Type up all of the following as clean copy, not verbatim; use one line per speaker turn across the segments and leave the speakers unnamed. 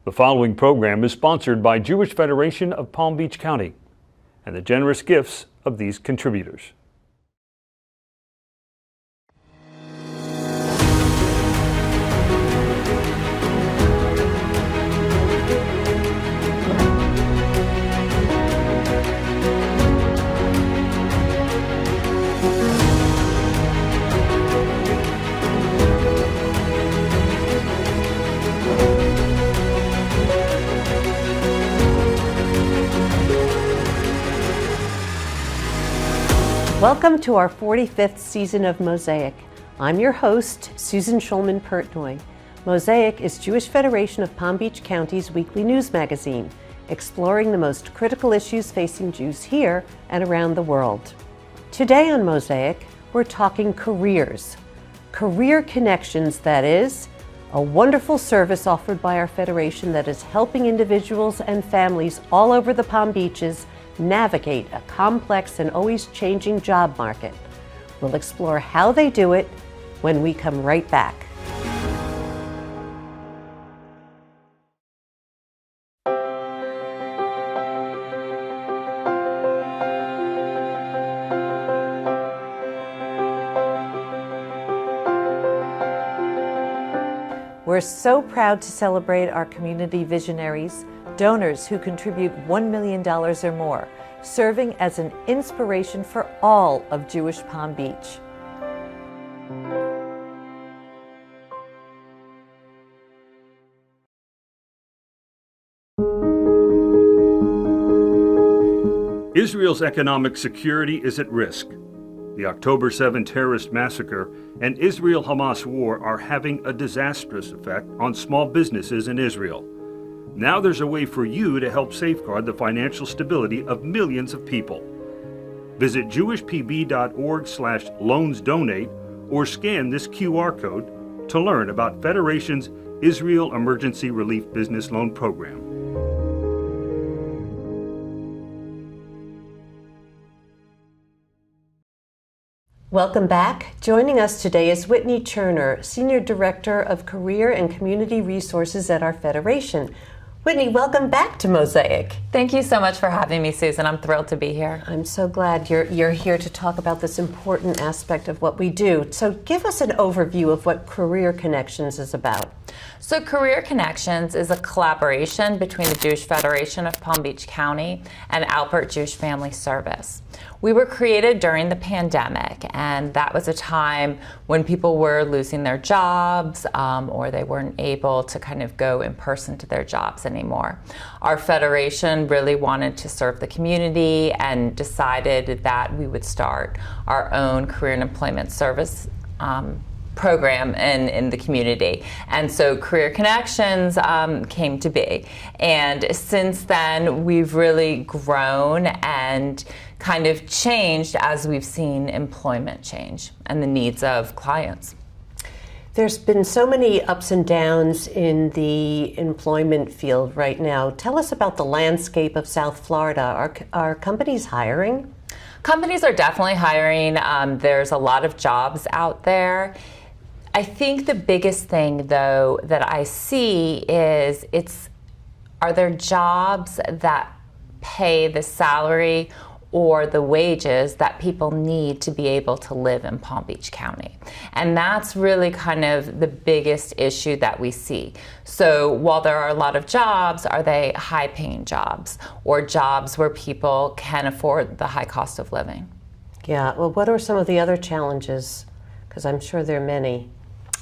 The following program is sponsored by Jewish Federation of Palm Beach County and the generous gifts of these contributors.
Welcome to our 45th season of Mosaic. I'm your host, Susan Shulman Pertnoy. Mosaic is Jewish Federation of Palm Beach County's weekly news magazine, exploring the most critical issues facing Jews here and around the world. Today on Mosaic, we're talking careers. Career Connections, that is, a wonderful service offered by our federation that is helping individuals and families all over the Palm Beaches navigate a complex and always changing job market. We'll explore how they do it when we come right back. We're so proud to celebrate our community visionaries, donors who contribute $1 million or more, serving as an inspiration for all of Jewish Palm Beach.
Israel's economic security is at risk. The October 7 terrorist massacre and Israel-Hamas war are having a disastrous effect on small businesses in Israel. Now there's a way for you to help safeguard the financial stability of millions of people. Visit jewishpb.org/loansdonate or scan this QR code to learn about Federation's Israel Emergency Relief Business Loan Program.
Welcome back. Joining us today is Whitney Turner, Senior Director of Career and Community Resources at our Federation. Whitney, welcome back to Mosaic.
Thank you so much for having me, Susan. I'm thrilled to be here.
I'm so glad you're here to talk about this important aspect of what we do. So give us an overview of what Career Connections is about.
So Career Connections is a collaboration between the Jewish Federation of Palm Beach County and Alpert Jewish Family Service. We were created during the pandemic, and that was a time when people were losing their jobs or they weren't able to kind of go in person to their jobs anymore. Our federation really wanted to serve the community and decided that we would start our own career and employment service program in the community. And so Career Connections came to be. And since then, we've really grown and kind of changed as we've seen employment change and the needs of clients.
There's been so many ups and downs in the employment field right now. Tell us about the landscape of South Florida. Are companies hiring?
Companies are definitely hiring. There's a lot of jobs out there. I think the biggest thing, though, that I see is are there jobs that pay the salary or the wages that people need to be able to live in Palm Beach County? And that's really kind of the biggest issue that we see. So while there are a lot of jobs, are they high-paying jobs or jobs where people can afford the high cost of living?
Yeah, well, what are some of the other challenges? Because I'm sure there are many.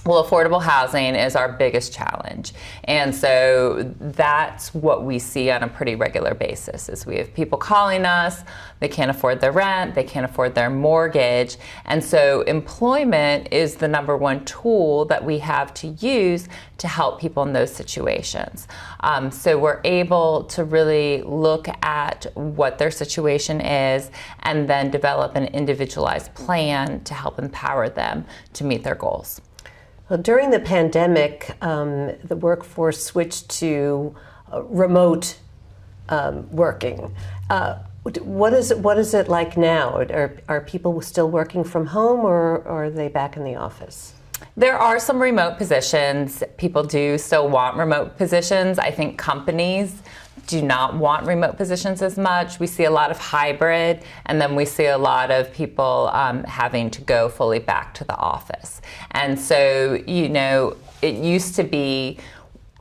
Well, affordable housing is our biggest challenge. And so that's what we see on a pretty regular basis is we have people calling us, they can't afford their rent, they can't afford their mortgage. And so employment is the number one tool that we have to use to help people in those situations. So we're able to really look at what their situation is and then develop an individualized plan to help empower them to meet their goals.
Well, during the pandemic, the workforce switched to remote working. What is it like now? Are people still working from home, or are they back in the office?
There are some remote positions. People do still want remote positions. I think companies do not want remote positions as much. We see a lot of hybrid, and then we see a lot of people having to go fully back to the office. And so, it used to be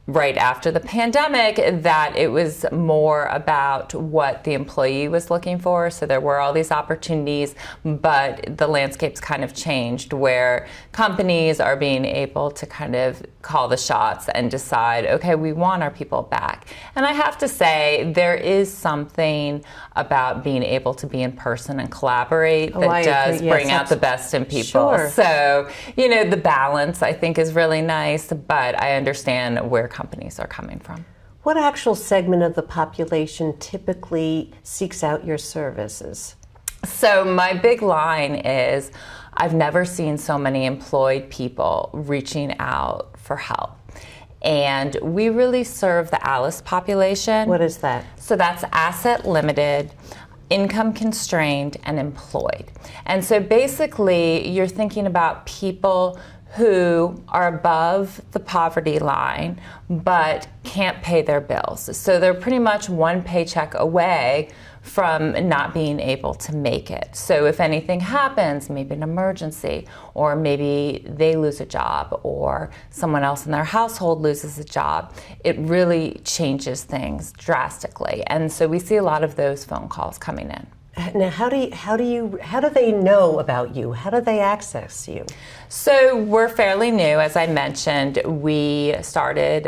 right after the pandemic that it was more about what the employee was looking for. So there were all these opportunities, but the landscape's kind of changed where companies are being able to kind of call the shots and decide, okay, we want our people back. And I have to say, there is something about being able to be in person and collaborate that does bring out the best in people.
Sure.
So, the balance I think is really nice, but I understand where companies are coming from.
What actual segment of the population typically seeks out your services?
So my big line is, I've never seen so many employed people reaching out for help. And we really serve the ALICE population.
What is that?
So that's asset limited, income constrained, and employed. And so basically, you're thinking about people who are above the poverty line but can't pay their bills. So they're pretty much one paycheck away from not being able to make it. So if anything happens, maybe an emergency, or maybe they lose a job, or someone else in their household loses a job, it really changes things drastically. And so we see a lot of those phone calls coming in.
Now, how do they know about you? How do they access you?
So we're fairly new, as I mentioned. We started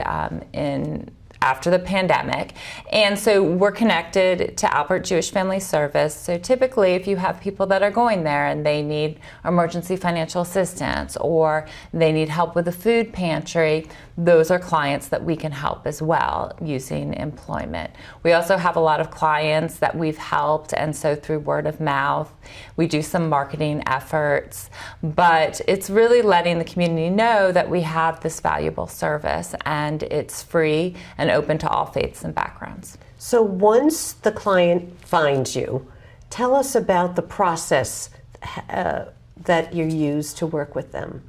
after the pandemic, and so we're connected to Alpert Jewish Family Service. So typically, if you have people that are going there and they need emergency financial assistance, or they need help with the food pantry, those are clients that we can help as well using employment. We also have a lot of clients that we've helped, and so through word of mouth, we do some marketing efforts, but it's really letting the community know that we have this valuable service, and it's free and open to all faiths and backgrounds.
So once the client finds you, tell us about the process that you use to work with them.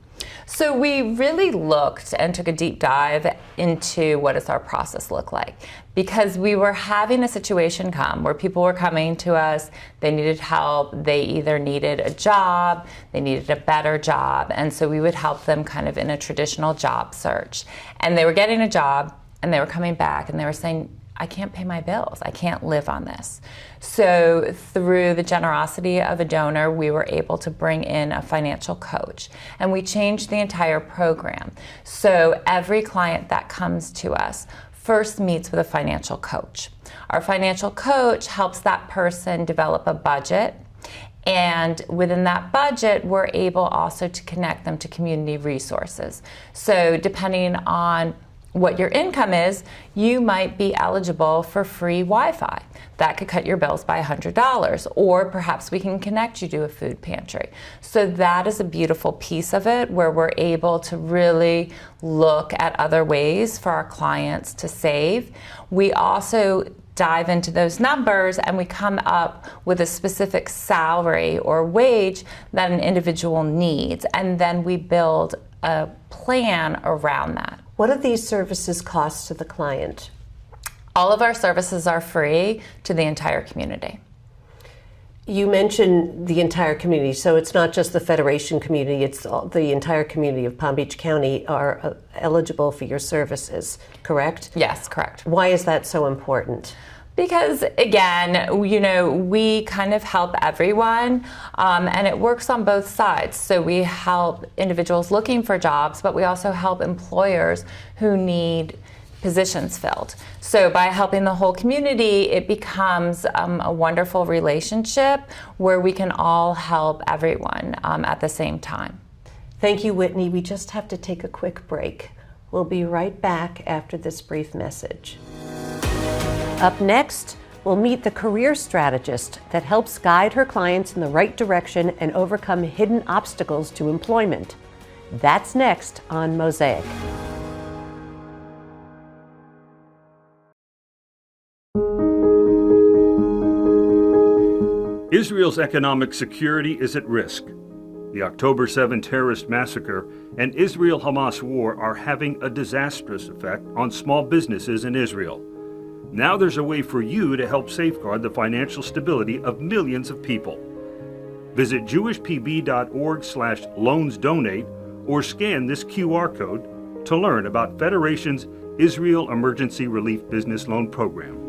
So we really looked and took a deep dive into what does our process look like, because we were having a situation come where people were coming to us, they needed help, they either needed a job, they needed a better job, and so we would help them kind of in a traditional job search. And they were getting a job, and they were coming back, and they were saying, I can't pay my bills. I can't live on this. So through the generosity of a donor, we were able to bring in a financial coach, and we changed the entire program. So every client that comes to us first meets with a financial coach. Our financial coach helps that person develop a budget, and within that budget, we're able also to connect them to community resources. So depending on what your income is, you might be eligible for free Wi-Fi. That could cut your bills by $100, or perhaps we can connect you to a food pantry. So that is a beautiful piece of it, where we're able to really look at other ways for our clients to save. We also dive into those numbers, and we come up with a specific salary or wage that an individual needs, and then we build a plan around that.
What do these services cost to the client?
All of our services are free to the entire community.
You mentioned the entire community, so it's not just the Federation community, it's the entire community of Palm Beach County are eligible for your services, correct?
Yes, correct.
Why is that so important?
Because again, we kind of help everyone, and it works on both sides. So we help individuals looking for jobs, but we also help employers who need positions filled. So by helping the whole community, it becomes a wonderful relationship where we can all help everyone at the same time.
Thank you, Whitney. We just have to take a quick break. We'll be right back after this brief message. Up next, we'll meet the career strategist that helps guide her clients in the right direction and overcome hidden obstacles to employment. That's next on Mosaic.
Israel's economic security is at risk. The October 7 terrorist massacre and Israel-Hamas war are having a disastrous effect on small businesses in Israel. Now there's a way for you to help safeguard the financial stability of millions of people. Visit jewishpb.org/loansdonate or scan this QR code to learn about Federation's Israel Emergency Relief Business Loan Program.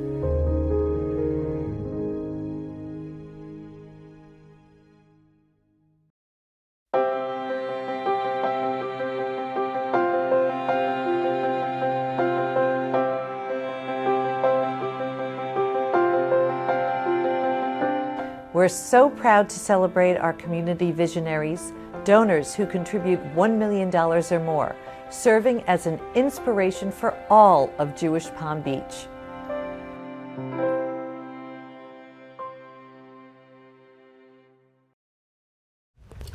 We're so proud to celebrate our community visionaries, donors who contribute $1 million or more, serving as an inspiration for all of Jewish Palm Beach.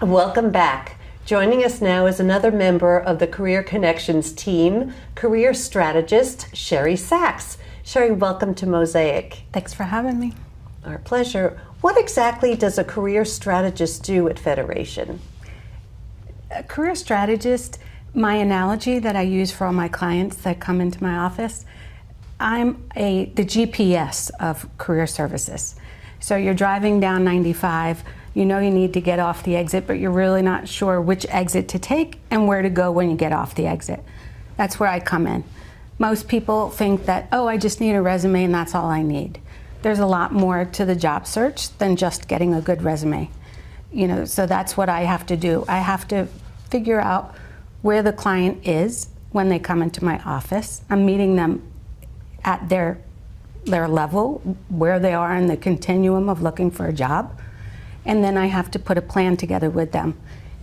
Welcome back. Joining us now is another member of the Career Connections team, career strategist Sherry Sachs. Sherry, welcome to Mosaic.
Thanks for having me.
Our pleasure. What exactly does a career strategist do at Federation?
A career strategist, my analogy that I use for all my clients that come into my office, I'm the GPS of career services. So you're driving down 95, you know you need to get off the exit, but you're really not sure which exit to take and where to go when you get off the exit. That's where I come in. Most people think that, oh, I just need a resume and that's all I need. There's a lot more to the job search than just getting a good resume. So that's what I have to do. I have to figure out where the client is when they come into my office. I'm meeting them at their level, where they are in the continuum of looking for a job. And then I have to put a plan together with them.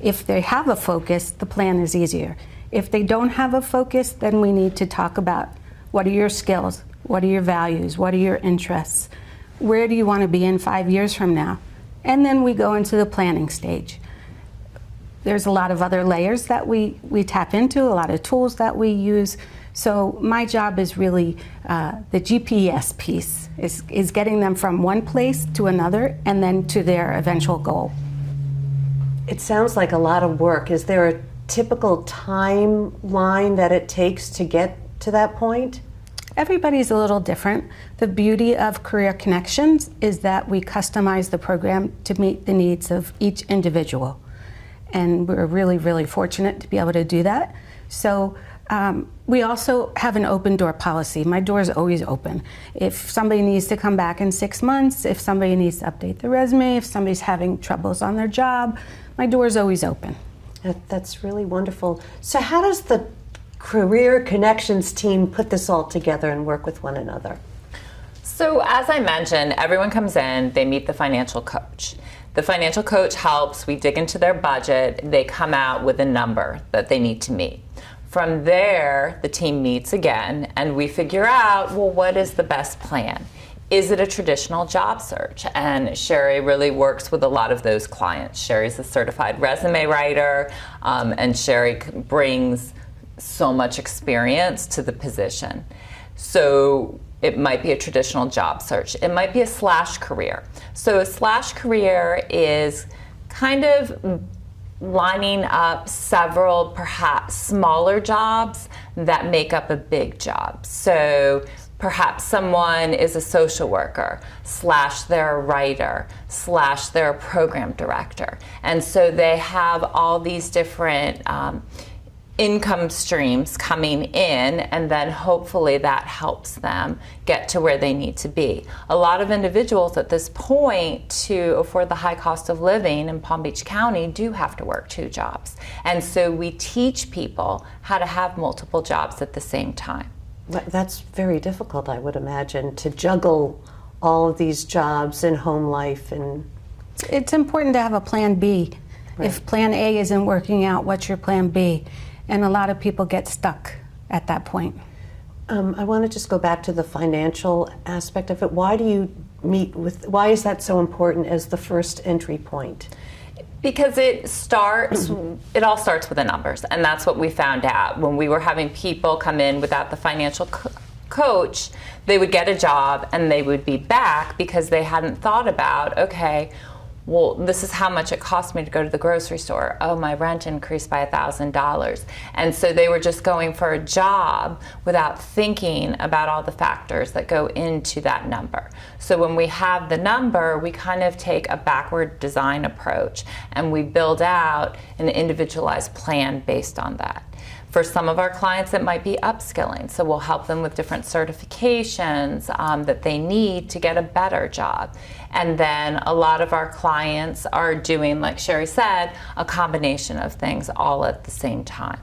If they have a focus, the plan is easier. If they don't have a focus, then we need to talk about what are your skills? What are your values? What are your interests? Where do you want to be in 5 years from now? And then we go into the planning stage. There's a lot of other layers that we tap into, a lot of tools that we use. So my job is really the GPS piece, is getting them from one place to another and then to their eventual goal.
It sounds like a lot of work. Is there a typical timeline that it takes to get to that point?
Everybody's a little different. The beauty of Career Connections is that we customize the program to meet the needs of each individual. And we're really, really fortunate to be able to do that. So we also have an open door policy. My door is always open. If somebody needs to come back in 6 months, if somebody needs to update their resume, if somebody's having troubles on their job, my door is always open.
That's really wonderful. So how does the Career Connections team put this all together and work with one another?
So as I mentioned, everyone comes in, they meet the financial coach. The financial coach helps, we dig into their budget, they come out with a number that they need to meet. From there, the team meets again and we figure out, well, what is the best plan? Is it a traditional job search? And Sherry really works with a lot of those clients. Sherry's a certified resume writer, and Sherry brings so much experience to the position. So it might be a traditional job search. It might be a slash career. So a slash career is kind of lining up several perhaps smaller jobs that make up a big job. So perhaps someone is a social worker, slash they're a writer, slash they're a program director. And so they have all these different income streams coming in, and then hopefully that helps them get to where they need to be. A lot of individuals at this point, to afford the high cost of living in Palm Beach County, do have to work 2 jobs. And so we teach people how to have multiple jobs at the same time.
That's very difficult, I would imagine, to juggle all of these jobs and home life. And
it's important to have a plan B.
Right.
If plan A isn't working out, what's your plan B? And a lot of people get stuck at that point.
I want to just go back to the financial aspect of it. Why is that so important as the first entry point?
Because it all starts with the numbers, and that's what we found out. When we were having people come in without the financial coach, they would get a job and they would be back because they hadn't thought about, okay, Well, this is how much it cost me to go to the grocery store. Oh, my rent increased by $1,000. And so they were just going for a job without thinking about all the factors that go into that number. So when we have the number, we kind of take a backward design approach and we build out an individualized plan based on that. For some of our clients, it might be upskilling. So we'll help them with different certifications that they need to get a better job. And then a lot of our clients are doing, like Sherry said, a combination of things all at the same time.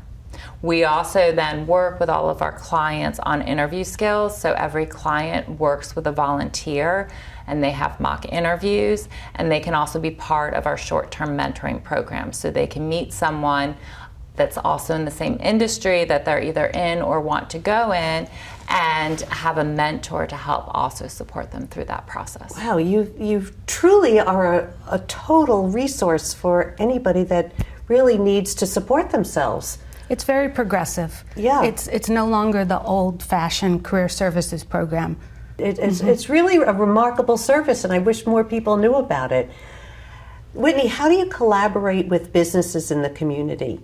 We also then work with all of our clients on interview skills. So every client works with a volunteer and they have mock interviews, and they can also be part of our short-term mentoring program. So they can meet someone that's also in the same industry that they're either in or want to go in, and have a mentor to help also support them through that process.
Wow, you truly are a total resource for anybody that really needs to support themselves.
It's very progressive.
Yeah.
It's no longer the old-fashioned career services program.
It's really a remarkable service, and I wish more people knew about it. Whitney, how do you collaborate with businesses in the community?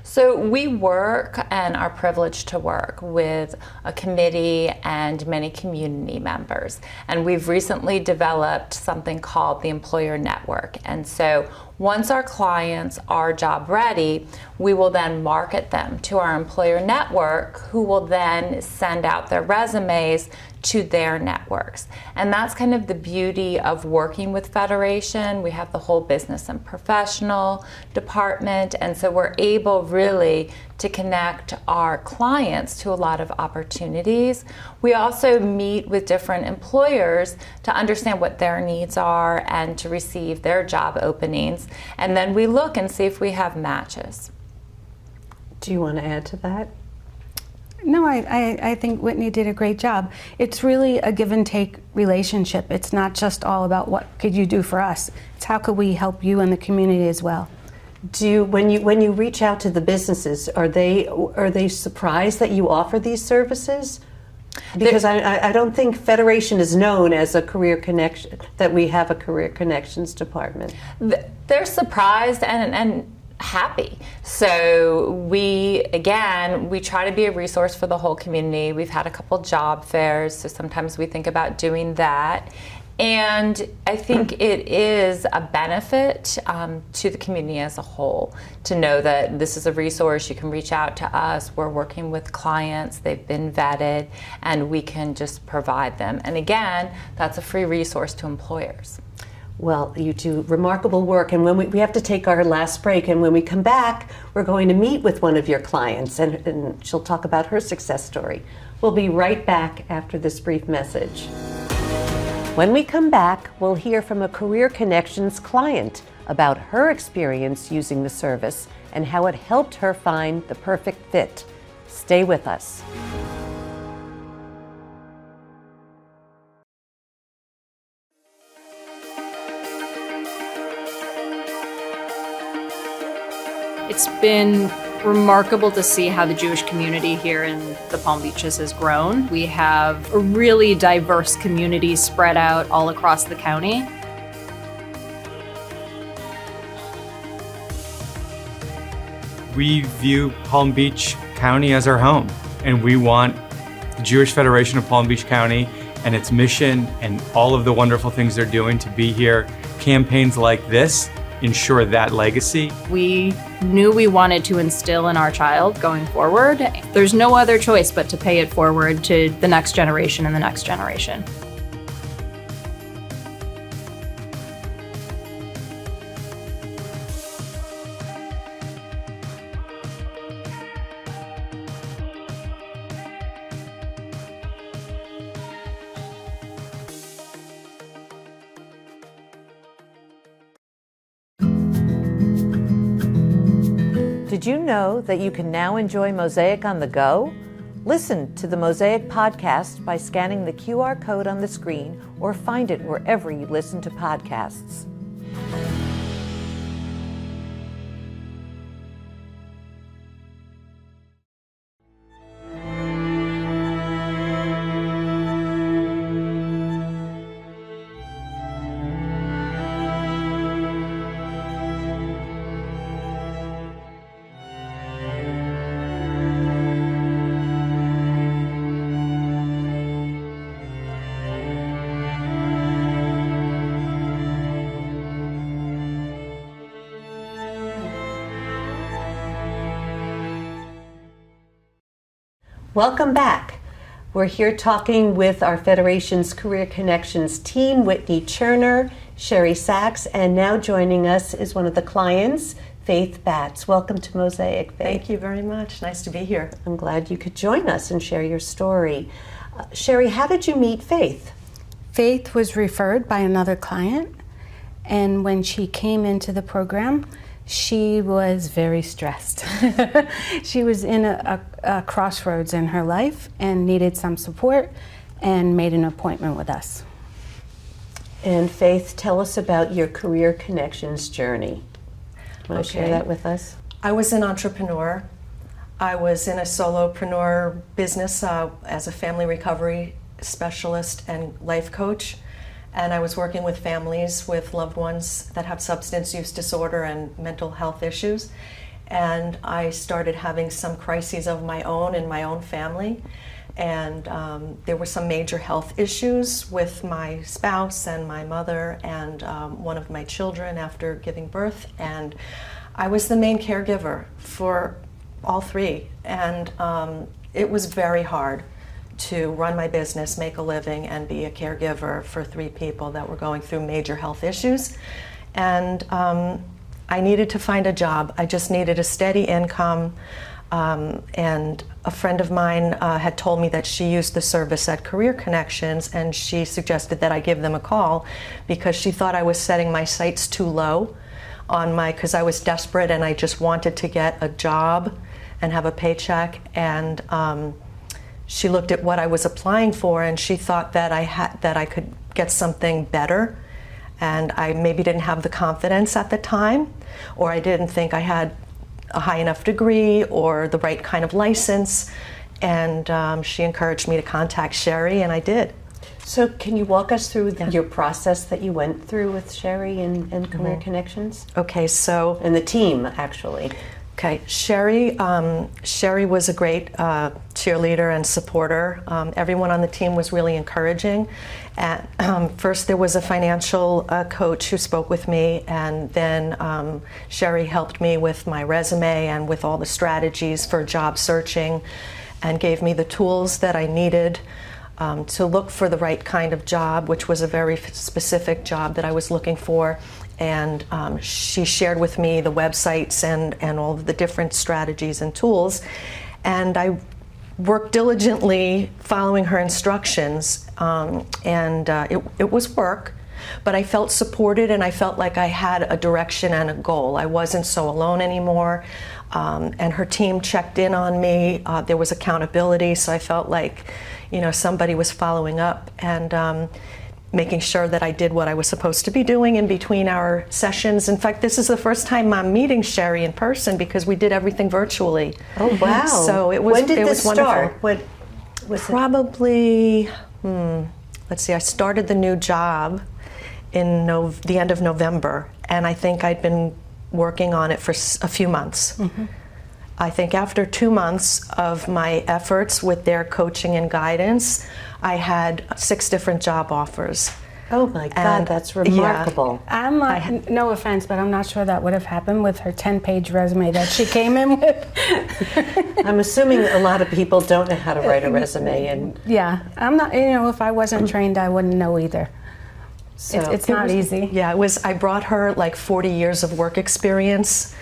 So we work and are privileged to work with a committee and many community members. And we've recently developed something called the Employer Network. And so once our clients are job ready, we will then market them to our employer network, who will then send out their resumes to their networks. And that's kind of the beauty of working with Federation. We have the whole business and professional department, and so we're able really to connect our clients to a lot of opportunities. We also meet with different employers to understand what their needs are and to receive their job openings. And then we look and see if we have matches.
Do you want to add to that?
No, I think Whitney did a great job. It's really a give and take relationship. It's not just all about what could you do for us. It's how could we help you in the community as well.
When you reach out to the businesses, are they surprised that you offer these services? Because I don't think Federation is known as a career connection, that we have a career connections department.
They're surprised and happy. So we try to be a resource for the whole community. We've had a couple job fairs, so sometimes we think about doing that. And I think it is a benefit to the community as a whole to know that this is a resource. You can reach out to us. We're working with clients. They've been vetted, and we can just provide them. And again, that's a free resource to employers.
Well, you do remarkable work, and when we have to take our last break, and when we come back, we're going to meet with one of your clients, and she'll talk about her success story. We'll be right back after this brief message. When we come back, we'll hear from a Career Connections client about her experience using the service and how it helped her find the perfect fit. Stay with us.
It's been remarkable to see how the Jewish community here in the Palm Beaches has grown. We have a really diverse community spread out all across the county.
We view Palm Beach County as our home, and we want the Jewish Federation of Palm Beach County and its mission and all of the wonderful things they're doing to be here. Campaigns like this ensure that legacy.
We knew we wanted to instill in our child going forward. There's no other choice but to pay it forward to the next generation and the next generation.
Did you know that you can now enjoy Mosaic on the go? Listen to the Mosaic podcast by scanning the QR code on the screen or find it wherever you listen to podcasts. Welcome back. We're here talking with our Federation's Career Connections team, Whitney Cherner, Sherry Sachs, and now joining us is one of the clients, Faith Batts. Welcome to Mosaic, Faith.
Thank you very much. Nice to be here.
I'm glad you could join us and share your story. Sherry, how did you meet Faith?
Faith was referred by another client, and when she came into the program, she was very stressed. She was in a crossroads in her life and needed some support and made an appointment with us.
And Faith, tell us about your Career Connections journey. Want to share that with us?
I was an entrepreneur. I was in a solopreneur business as a family recovery specialist and life coach. And I was working with families with loved ones that have substance use disorder and mental health issues. And I started having some crises of my own in my own family. And there were some major health issues with my spouse and my mother and one of my children after giving birth. And I was the main caregiver for all three. And it was very hard to run my business, make a living, and be a caregiver for three people that were going through major health issues. And I needed to find a job. I just needed a steady income. And a friend of mine had told me that she used the service at Career Connections, and she suggested that I give them a call because she thought I was setting my sights too low because I was desperate and I just wanted to get a job and have a paycheck. And she looked at what I was applying for, and she thought that I could get something better, and I maybe didn't have the confidence at the time, or I didn't think I had a high enough degree or the right kind of license, and she encouraged me to contact Sherry, and I did.
So can you walk us through your process that you went through with Sherry and Career Connections?
Okay, so...
And the team, actually.
Okay, Sherry was a great cheerleader and supporter. Everyone on the team was really encouraging. First, there was a financial coach who spoke with me, and then Sherry helped me with my resume and with all the strategies for job searching, and gave me the tools that I needed to look for the right kind of job, which was a very specific job that I was looking for. And she shared with me the websites and all of the different strategies and tools. And I worked diligently following her instructions. It was work, but I felt supported and I felt like I had a direction and a goal. I wasn't so alone anymore. And her team checked in on me. There was accountability, so I felt like, somebody was following up and making sure that I did what I was supposed to be doing in between our sessions. In fact, this is the first time I'm meeting Sherry in person because we did everything virtually.
Oh, wow.
So it was
When did this
wonderful.
start? What was
Probably, let's see, I started the new job in the end of November, and I think I'd been working on it for a few months. Mm-hmm. I think after 2 months of my efforts with their coaching and guidance, I had 6 different job offers.
Oh my God, that's remarkable.
Yeah. No offense, but I'm not sure that would have happened with her 10-page resume that she came in with.
I'm assuming a lot of people don't know how to write a resume. And
yeah, I'm not, if I wasn't trained, I wouldn't know either. So it's not easy.
Yeah, I brought her like 40 years of work experience.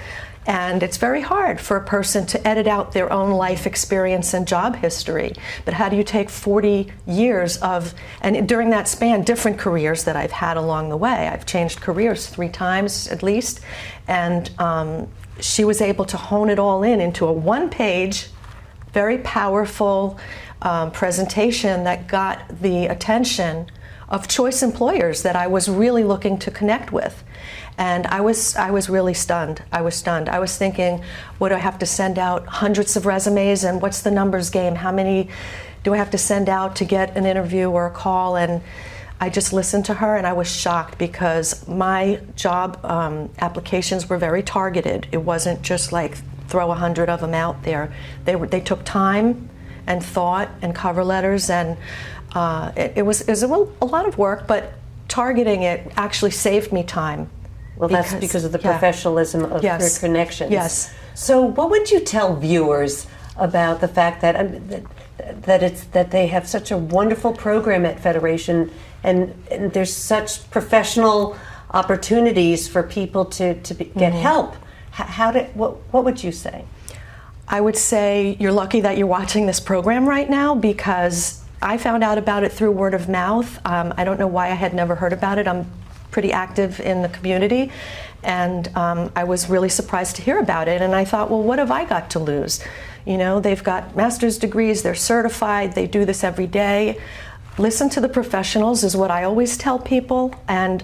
And it's very hard for a person to edit out their own life experience and job history. But how do you take 40 years and during that span, different careers that I've had along the way. I've changed careers 3 times at least. And she was able to hone it all into a 1-page, very powerful presentation that got the attention of choice employers that I was really looking to connect with. And I was really stunned. I was stunned. I was thinking, what do I have to send out? Hundreds of resumes, and what's the numbers game? How many do I have to send out to get an interview or a call? And I just listened to her, and I was shocked because my job applications were very targeted. It wasn't just like throw 100 of them out there. They took time and thought and cover letters, and it was a lot of work, but targeting it actually saved me time.
Well, that's because of the professionalism of Career Connections.
Yes.
So what would you tell viewers about the fact that that they have such a wonderful program at Federation, and there's such professional opportunities for people to get help. What would you say?
I would say you're lucky that you're watching this program right now, because I found out about it through word of mouth. I don't know why I had never heard about it. I'm pretty active in the community, and I was really surprised to hear about it. And I thought, well, what have I got to lose? You know, they've got master's degrees, they're certified, they do this every day. Listen to the professionals is what I always tell people, and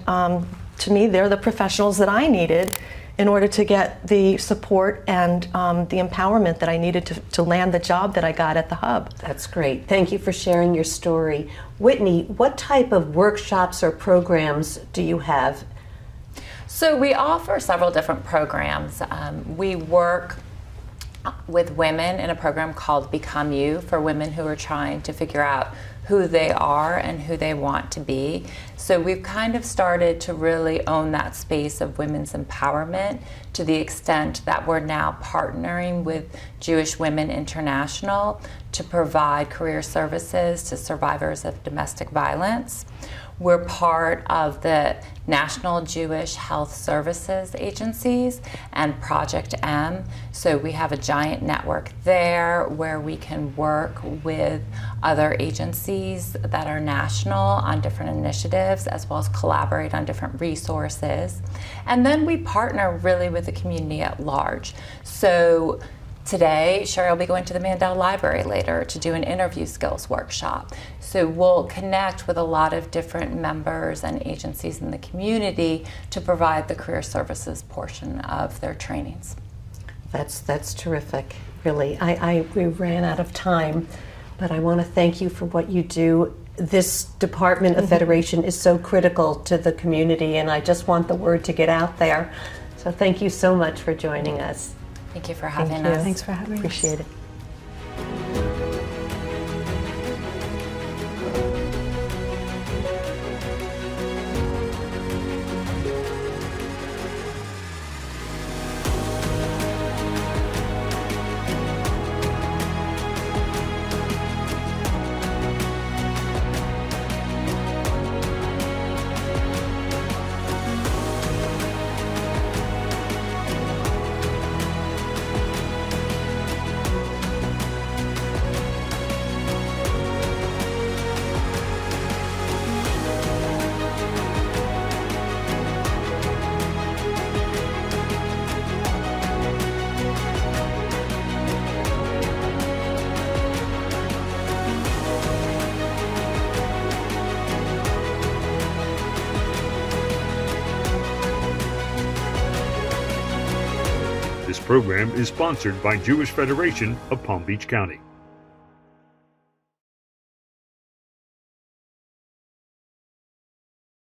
to me, they're the professionals that I needed in order to get the support and the empowerment that I needed to land the job that I got at the Hub.
That's great. Thank you for sharing your story. Whitney, what type of workshops or programs do you have?
So we offer several different programs. We work with women in a program called Become You, for women who are trying to figure out who they are and who they want to be. So we've kind of started to really own that space of women's empowerment, to the extent that we're now partnering with Jewish Women International to provide career services to survivors of domestic violence. We're part of the National Jewish Health Services Agencies and Project M. So we have a giant network there where we can work with other agencies that are national on different initiatives, as well as collaborate on different resources. And then we partner really with the community at large. So today, Sherry will be going to the Mandel Library later to do an interview skills workshop. So we'll connect with a lot of different members and agencies in the community to provide the career services portion of their trainings.
That's terrific, really. We ran out of time, but I want to thank you for what you do. This Department of Federation is so critical to the community, and I just want the word to get out there. So thank you so much for joining us.
Thank you for having
you.
us.
Thanks for having us.
Appreciate it.
This program is sponsored by Jewish Federation of Palm Beach County.